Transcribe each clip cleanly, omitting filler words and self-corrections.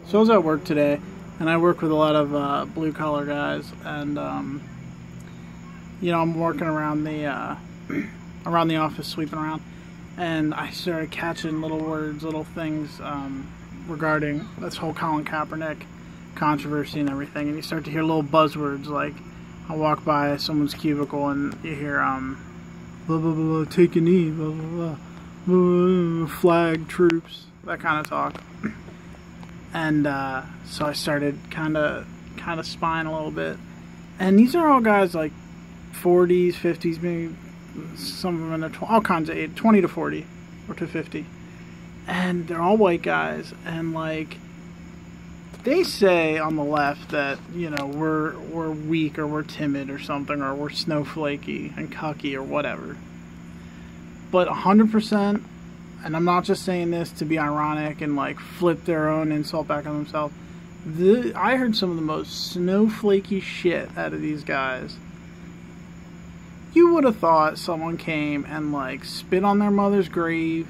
So I was at work today, and I work with a lot of blue-collar guys, and you know, I'm working around the around the office, sweeping around, and I started catching little words, little things regarding this whole Colin Kaepernick controversy and everything, and you start to hear little buzzwords like, I walk by someone's cubicle and you hear blah blah blah, take a knee, blah blah blah, flag, troops, that kind of talk. And so I started kind of spying a little bit, and these are all guys like 40s, 50s, maybe some of them in their all kinds of age, 20 to 40 or to 50, and they're all white guys, and like they say on the left that, you know, we're weak or we're timid or something, or we're snowflakey and cucky or whatever. But 100%, and I'm not just saying this to be ironic and like flip their own insult back on themselves, I heard some of the most snowflakey shit out of these guys. You would have thought someone came and like spit on their mother's grave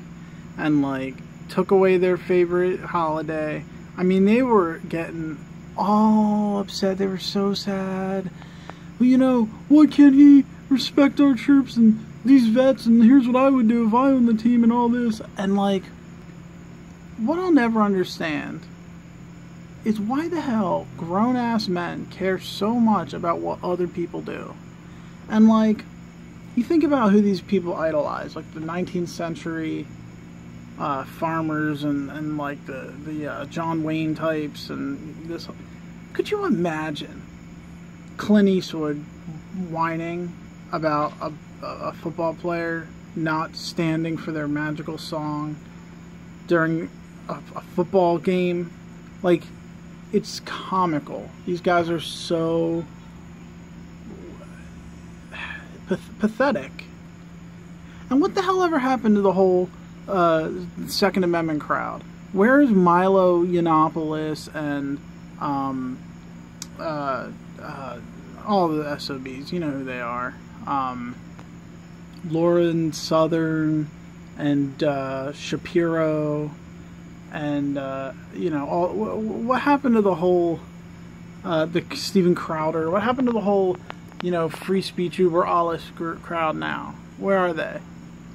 and like took away their favorite holiday. I mean, they were getting all upset. They were so sad. Well, you know, why can't he respect our troops and these vets, and here's what I would do if I owned the team and all this. And like, what I'll never understand is why the hell grown-ass men care so much about what other people do. And like, you think about who these people idolize, like the 19th century farmers and like the John Wayne types and this. Could you imagine Clint Eastwood whining about a football player not standing for their magical song during a football game? Like, it's comical. These guys are so pathetic. And what the hell ever happened to the whole Second Amendment crowd? Where's Milo Yiannopoulos and all the SOBs? You know who they are. Lauren Southern and Shapiro and you know, what happened to the whole the Steven Crowder? What happened to the whole, you know, free speech uber alles crowd now? Where are they?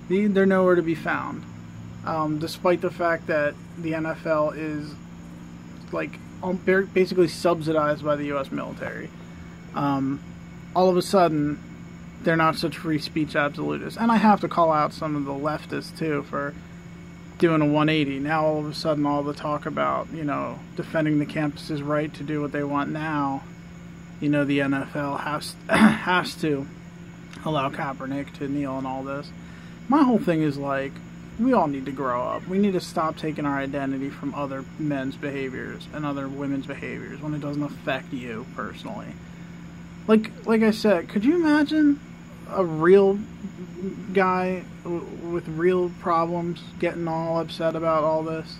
They're nowhere to be found. Despite the fact that the NFL is like basically subsidized by the U.S. military, all of a sudden they're not such free speech absolutists. And I have to call out some of the leftists too for doing a 180. Now all of a sudden all the talk about, you know, defending the campus's right to do what they want now, you know, the NFL has to allow Kaepernick to kneel and all this. My whole thing is like, we all need to grow up. We need to stop taking our identity from other men's behaviors and other women's behaviors when it doesn't affect you personally. Like I said, could you imagine a real guy with real problems getting all upset about all this?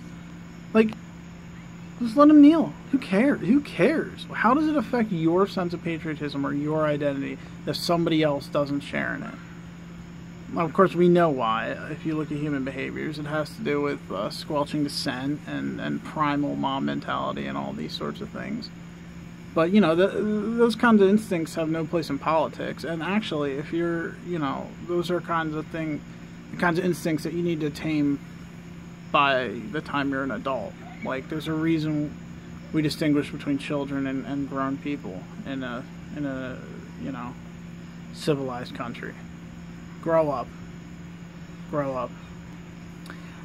Like, just let him kneel. Who cares? Who cares? How does it affect your sense of patriotism or your identity if somebody else doesn't share in it? Well, of course, we know why. If you look at human behaviors, it has to do with squelching dissent and primal mob mentality and all these sorts of things. But, you know, those kinds of instincts have no place in politics. And actually, if you're, you know, those are kinds of instincts that you need to tame by the time you're an adult. Like, there's a reason we distinguish between children and grown people in a you know, civilized country. Grow up. Grow up.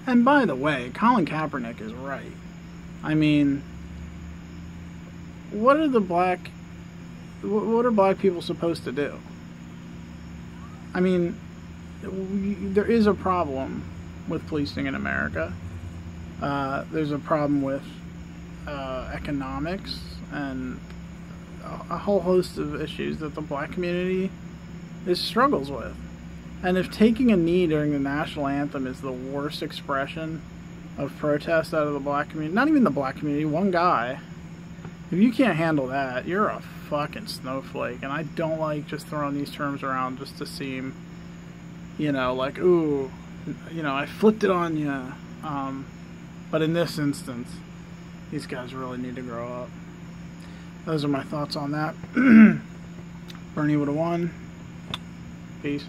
And by the way, Colin Kaepernick is right. I mean, what are black people supposed to do? I mean, there is a problem with policing in America. There's a problem with economics and a whole host of issues that the black community struggles with. And if taking a knee during the national anthem is the worst expression of protest out of the black community, not even the black community, one guy, if you can't handle that, you're a fucking snowflake. And I don't like just throwing these terms around just to seem, you know, like, ooh, you know, I flipped it on you. But in this instance, these guys really need to grow up. Those are my thoughts on that. Bernie would have won. Peace.